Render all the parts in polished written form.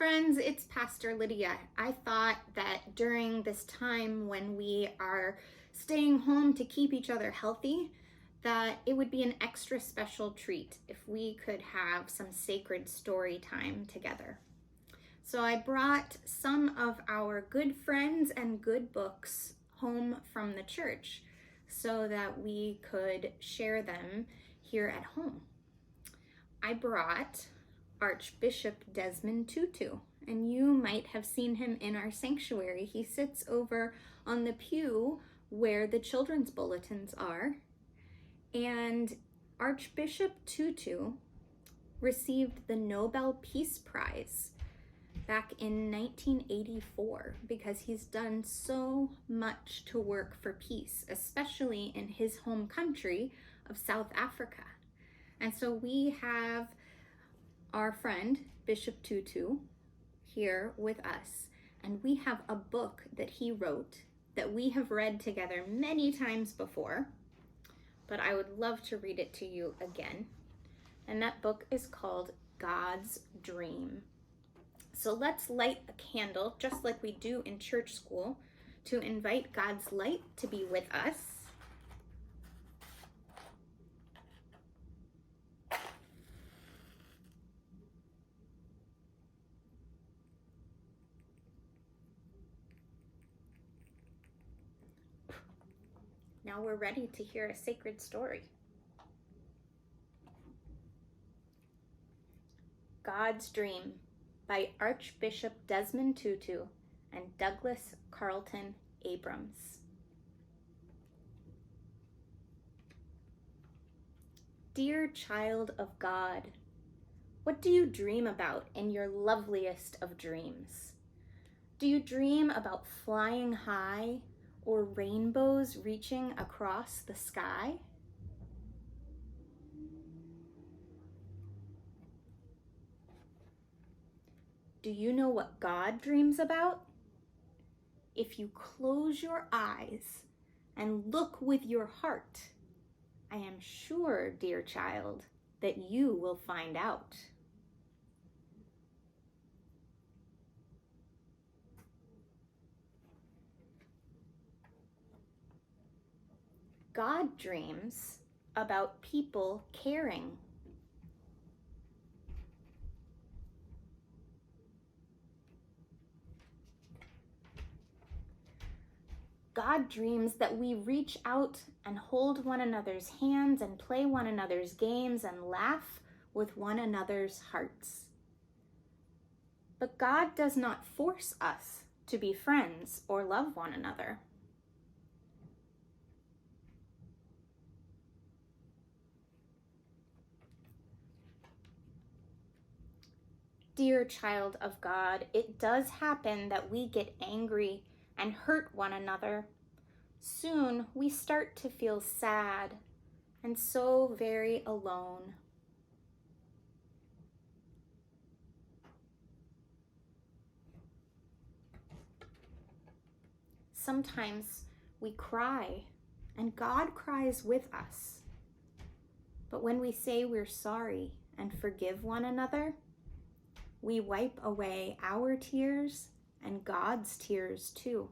friends, it's Pastor Lydia. I thought that during this time when we are staying home to keep each other healthy, that it would be an extra special treat if we could have some sacred story time together. So I brought some of our good friends and good books home from the church so that we could share them here at home. I brought Archbishop Desmond Tutu, and you might have seen him in our sanctuary. He sits over on the pew where the children's bulletins are. And Archbishop Tutu received the Nobel Peace Prize back in 1984 because he's done so much to work for peace, especially in his home country of South Africa. And so we have our friend Bishop Tutu here with us, and we have a book that he wrote that we have read together many times before, but I would love to read it to you again. And that book is called God's Dream. So let's light a candle just like we do in church school to invite God's light to be with us. Now we're ready to hear a sacred story. God's Dream by Archbishop Desmond Tutu and Douglas Carlton Abrams. Dear child of God, what do you dream about in your loveliest of dreams? Do you dream about flying high or rainbows reaching across the sky? Do you know what God dreams about? If you close your eyes and look with your heart, I am sure, dear child, that you will find out. God dreams about people caring. God dreams that we reach out and hold one another's hands and play one another's games and laugh with one another's hearts. But God does not force us to be friends or love one another. Dear child of God, it does happen that we get angry and hurt one another. Soon we start to feel sad and so very alone. Sometimes we cry and God cries with us. But when we say we're sorry and forgive one another, we wipe away our tears and God's tears too.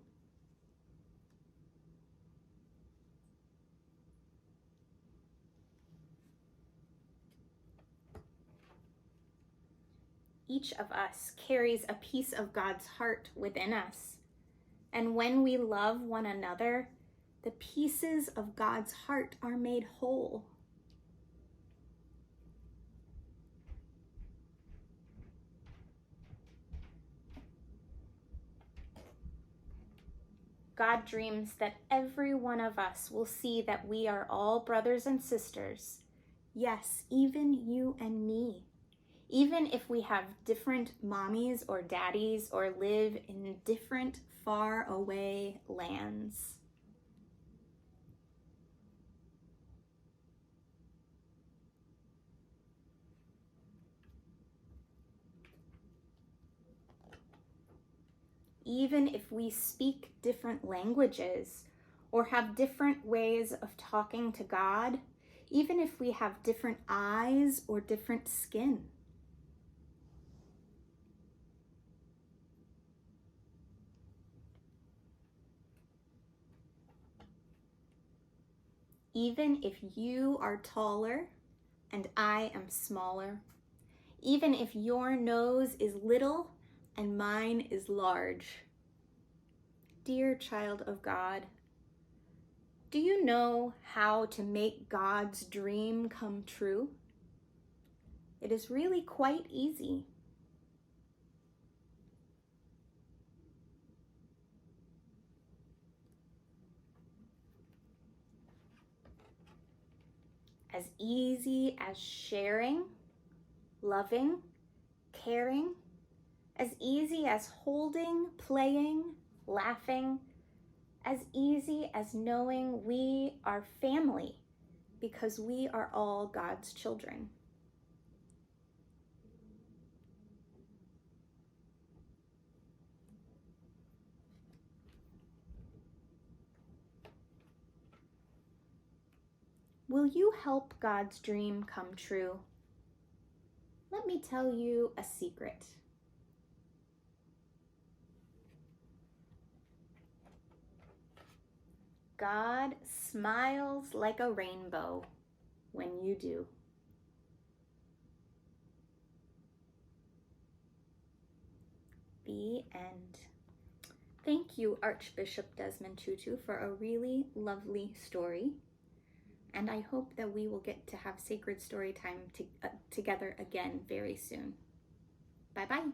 Each of us carries a piece of God's heart within us. And when we love one another, the pieces of God's heart are made whole. God dreams that every one of us will see that we are all brothers and sisters. Yes, even you and me. Even if we have different mommies or daddies or live in different far away lands. Even if we speak different languages or have different ways of talking to God, even if we have different eyes or different skin. Even if you are taller and I am smaller, even if your nose is little and mine is large. Dear child of God, do you know how to make God's dream come true? It is really quite easy. As easy as sharing, loving, caring, as easy as holding, playing, laughing, as easy as knowing we are family because we are all God's children. Will you help God's dream come true? Let me tell you a secret. God smiles like a rainbow when you do. The end. Thank you, Archbishop Desmond Tutu, for a really lovely story. And I hope that we will get to have sacred story time together again very soon. Bye-bye.